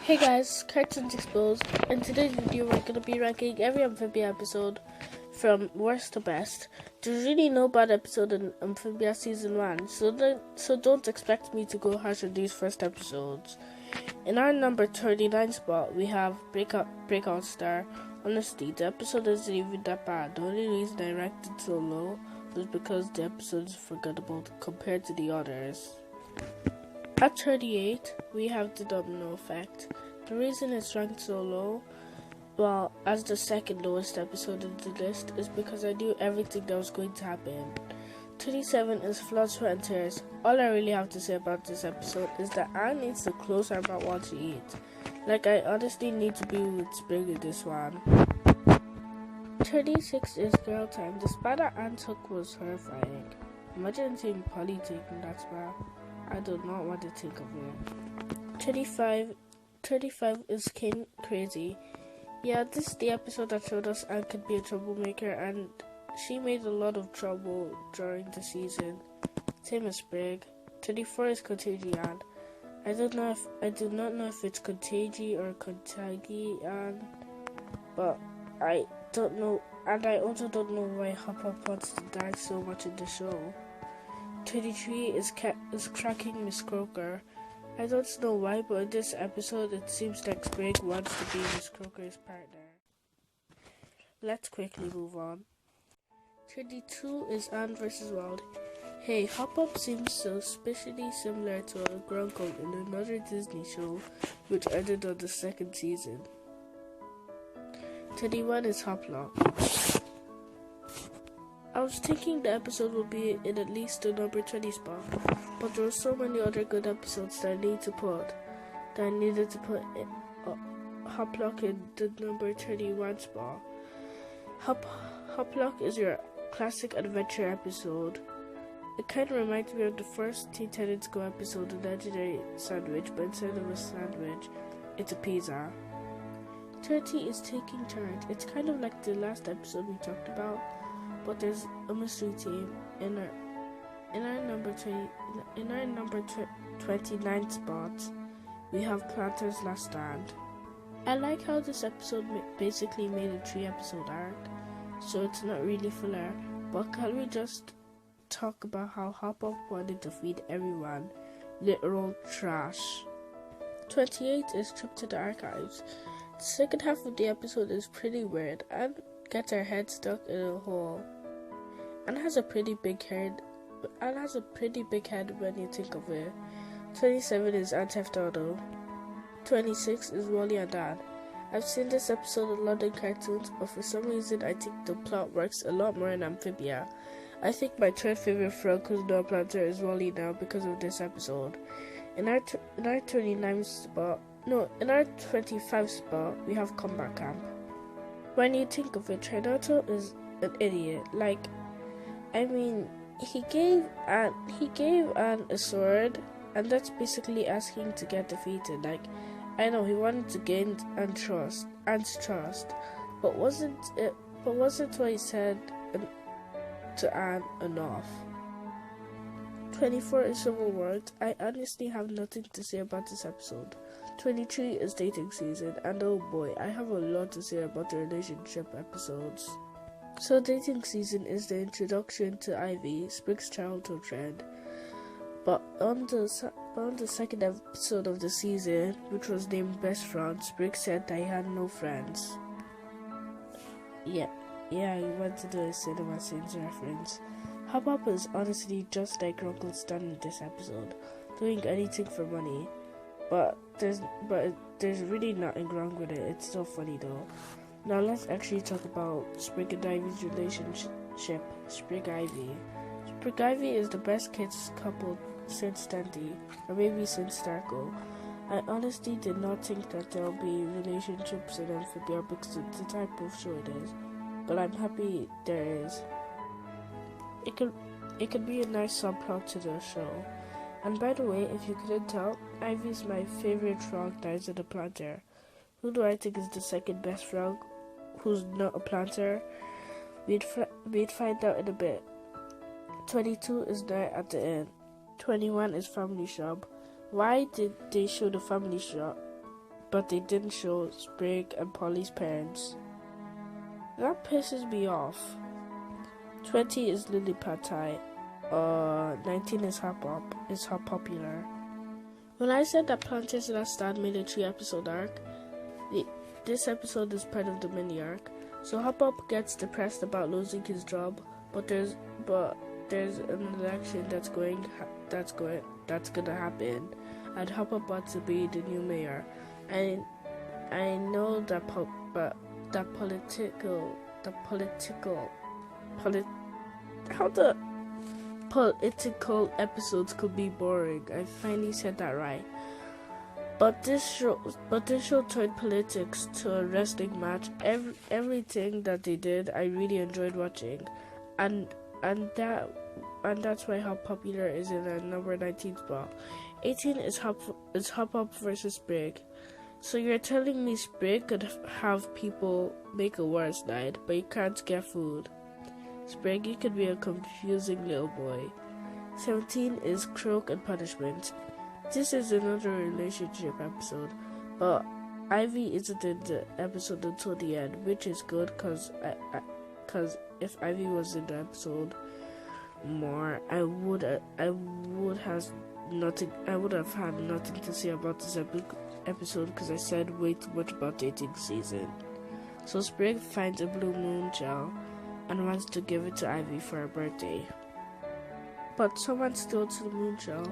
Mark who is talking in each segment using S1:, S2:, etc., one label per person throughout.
S1: Hey guys, Cartoons Exposed. In today's video, we're going to be ranking every amphibia episode from worst to best. There's really no bad episode in Amphibia Season 1, so don't expect me to go harsh on these first episodes. In our number 39 spot, we have Breakout Star. Honestly, the episode isn't even that bad. The only reason I ranked it so low was because the episode is forgettable compared to the others. At 38, we have the Domino Effect. The reason it's ranked so low, well, as the second lowest episode in the list, is because I knew everything that was going to happen. 27 is Fronds, Sweat, Tears. All I really have to say about this episode is that Anne needs to close her mouth while she eats. Like, I honestly need to be with Spring in this one. 36 is Girl Time. The spider Anne took was horrifying. Imagine seeing Polly taking that spell. I do not want to think of it. 35 is King Crazy. Yeah, this is the episode that showed us Anne could be a troublemaker, and she made a lot of trouble during the season. Same as Sprig. 34 is Contagi-Anne. I do not know if it's Contagi or Contagi-Anne, but I don't know, and I also don't know why Hop wants to die so much in the show. 23 is Cracking Miss Croaker. I don't know why, but in this episode it seems like Sprig wants to be Miss Croaker's partner. Let's quickly move on. 32 is Anne vs. Wally. Hey, Hop seems suspiciously similar to a Grubhog in another Disney show, which ended on the second season. 31 is Hoplock. I was thinking the episode would be in at least the number 20 spot, but there were so many other good episodes that I needed to put Hoplock in the number 31 spot. Hoplock is your classic adventure episode. It kind of reminds me of the first Teen Titans Go episode, The Legendary Sandwich, but instead of a sandwich, it's a pizza. 30 is Taking Charge. It's kind of like the last episode we talked about, but there's a mystery team. In our number 29 spot, we have Plantar's Last Stand. I like how this episode basically made a 3-episode arc, so it's not really filler, but can we just talk about how Hop wanted to feed everyone literal trash. 28 is Trip to the Archives. The second half of the episode is pretty weird and gets her head stuck in a hole. Anne has a pretty big head when you think of it. 27 is Anne Theft Auto. 26 is Wally and Anne. I've seen this episode a lot in cartoons, but for some reason I think the plot works a lot more in Amphibia. I think my third favorite frog who's not a planter is Wally now because of this episode. In our 25 spot, we have Combat Camp. When you think of it, Trinato is an idiot. He gave Anne a sword, and that's basically asking to get defeated. I know he wanted to gain Anne's trust, but wasn't what he said to Anne enough? 24 is Civil Wars. I honestly have nothing to say about this episode. 23 is Dating Season, and oh boy, I have a lot to say about the relationship episodes. So Dating Season is the introduction to Ivy, Sprig's childhood friend. But on the second episode of the season, which was named Best Friends, Sprig said that he had no friends. Yeah, I went to do a Cinema Sins reference. Hop is honestly just like Uncle Stan in this episode, doing anything for money. But there's really nothing wrong with it. It's still funny though. Now let's actually talk about Sprig and Ivy's relationship. Sprig-Ivy. Sprig-Ivy is the best kids couple since Tandy, or maybe since Starco. I honestly did not think that there'll be relationships in Amphibia because of the type of show it is, but I'm happy there is. It could be a nice subplot to the show. And by the way, if you couldn't tell, Ivy's my favorite frog that is in a planter. Who do I think is the second best frog who's not a planter? We'd find out in a bit. 22 is Night at the Inn. 21 is Family Shop. Why did they show the family shop? but they didn't show Sprig and Polly's parents. That pisses me off. 20 is Lily Pad Thai. 19 is Hop Popular. When I said that Plantar and Star made a 3-episode arc, this episode is part of the mini arc. So Hop gets depressed about losing his job, but there's an election that's gonna happen, and Hop wants to be the new mayor. And I know that political episodes could be boring. I finally said that right. But this show turned politics to a wrestling match. Everything that they did, I really enjoyed watching, and that's why Hop Popular is in a number 19 spot. 18 is Hop versus Sprig. So you're telling me Sprig could have people make a worse night, but you can't get food. Sprig, you could be a confusing little boy. 17 is Croak Punishment. This is another relationship episode, but Ivy isn't in the episode until the end, which is good because if Ivy was in the episode more, I would have had nothing to say about this episode because I said way too much about dating season. So Sprig finds a blue moon shell and wants to give it to Ivy for her birthday, but someone steals the moon shell.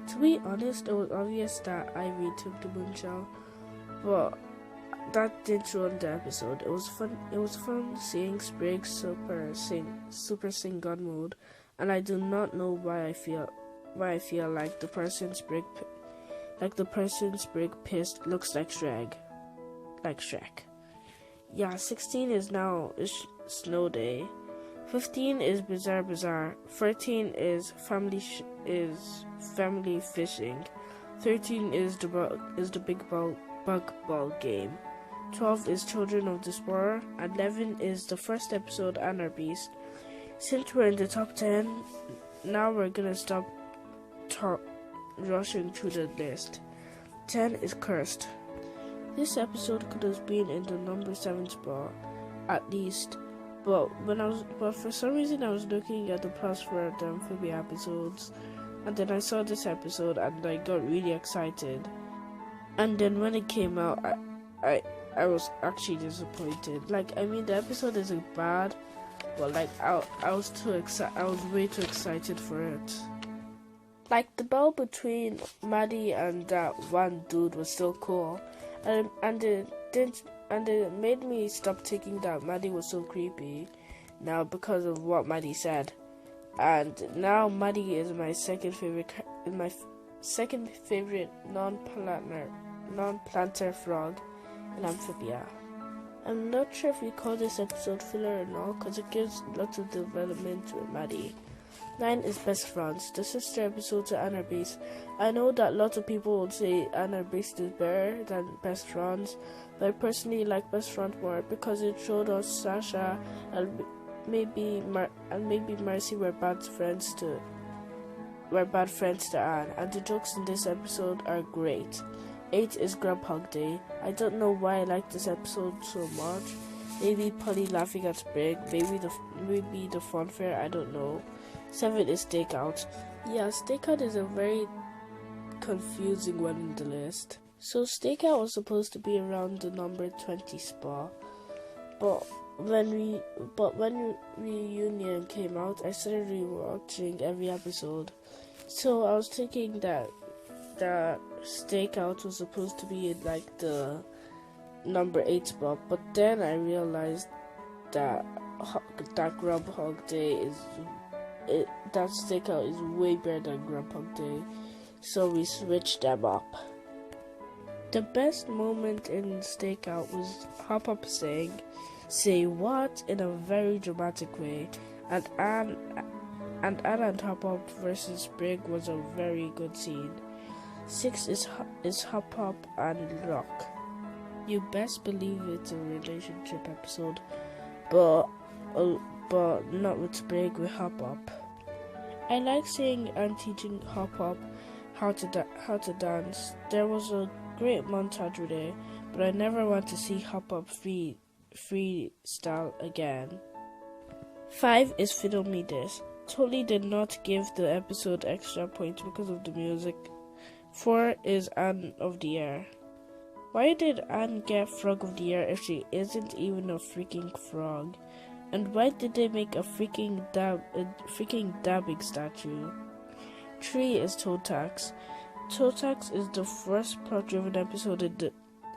S1: To be honest, it was obvious that Ivy took the moon shell, but that didn't show in the episode. It was fun seeing Sprig super sing God mode, and I do not know why I feel like the person Sprig pissed looks like Shrek. Yeah, 16 is Snow Day. 15 is Bizarre. 13 is Family Fishing. 13 is the Big Bug Ball Game. 12 is Children of the Spore. 11 is the first episode, Anna Beast. Since we're in the top 10, now we're gonna stop rushing through the list. 10 is Cursed. This episode could have been in the number 7 spot, at least. But for some reason I was looking at the plus for the amphibia episodes, and then I saw this episode and I got really excited. And then when it came out, I was actually disappointed. The episode isn't bad, but I was way too excited for it. The battle between Maddie and that one dude was so cool, and it made me stop thinking that Maddie was so creepy now because of what Maddie said. And now Maddie is my second favorite non-plantar frog in amphibia. I'm not sure if we call this episode filler or not, because it gives lots of development with Maddie. 9 is Best Fronds, the sister episode to Anna Beast. I know that lots of people would say Anna Beast is better than Best Fronds, but I personally like Best Fronds more because it showed us Sasha and maybe Marcy were bad friends to Anne, and the jokes in this episode are great. 8 is Grubhog Day. I don't know why I like this episode so much. Maybe Polly laughing at Sprig, maybe the fun fair, I don't know. 7 is Stakeout. Yeah, Stakeout is a very confusing one in the list. So Stakeout was supposed to be around the number 20 spot, but when Reunion came out, I started rewatching every episode. So I was thinking that Stakeout was supposed to be in the number 8 spot, but then I realized that Grubhog Day that Stakeout is way better than Grubhog Day, so we switched them up. The best moment in Stakeout was Hop saying, "Say what?" in a very dramatic way, and Anne and Hop versus Sprig was a very good scene. 6 is Hop and Rock. You best believe it's a relationship episode, but not with Sprig, with Hop. I like seeing Anne teaching Hop how to dance. There was a great montage with it, but I never want to see hop up freestyle again. 5 is Fiddle Me This. Totally did not give the episode extra points because of the music. 4 is Anne of the Year. Why did Anne get Frog of the Year if she isn't even a freaking frog? And why did they make a freaking dabbing statue? 3 is Toe Tax. Toe Tax is the first plot-driven episode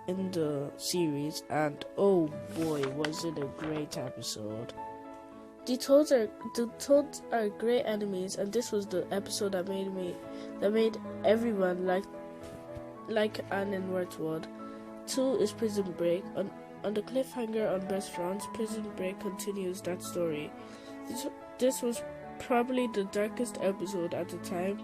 S1: in the series, and oh boy, was it a great episode. The Toads are great enemies, and this was the episode that made everyone like Anne and Westwood. 2 is Prison Break. On the cliffhanger on Best Fronds, Prison Break continues that story. This was probably the darkest episode at the time,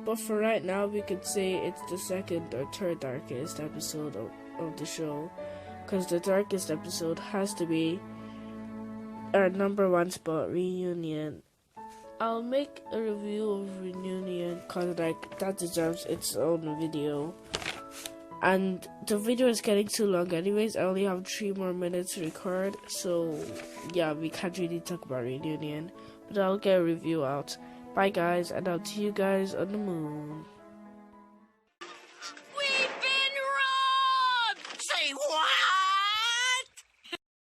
S1: but for right now we could say it's the second or third darkest episode of the show, because the darkest episode has to be our number 1 spot, Reunion. I'll make a review of Reunion because that deserves its own video. And the video is getting too long anyways. I only have 3 more minutes to record, so yeah, we can't really talk about Reunion, but I'll get a review out. Bye guys, and I'll see you guys on the moon.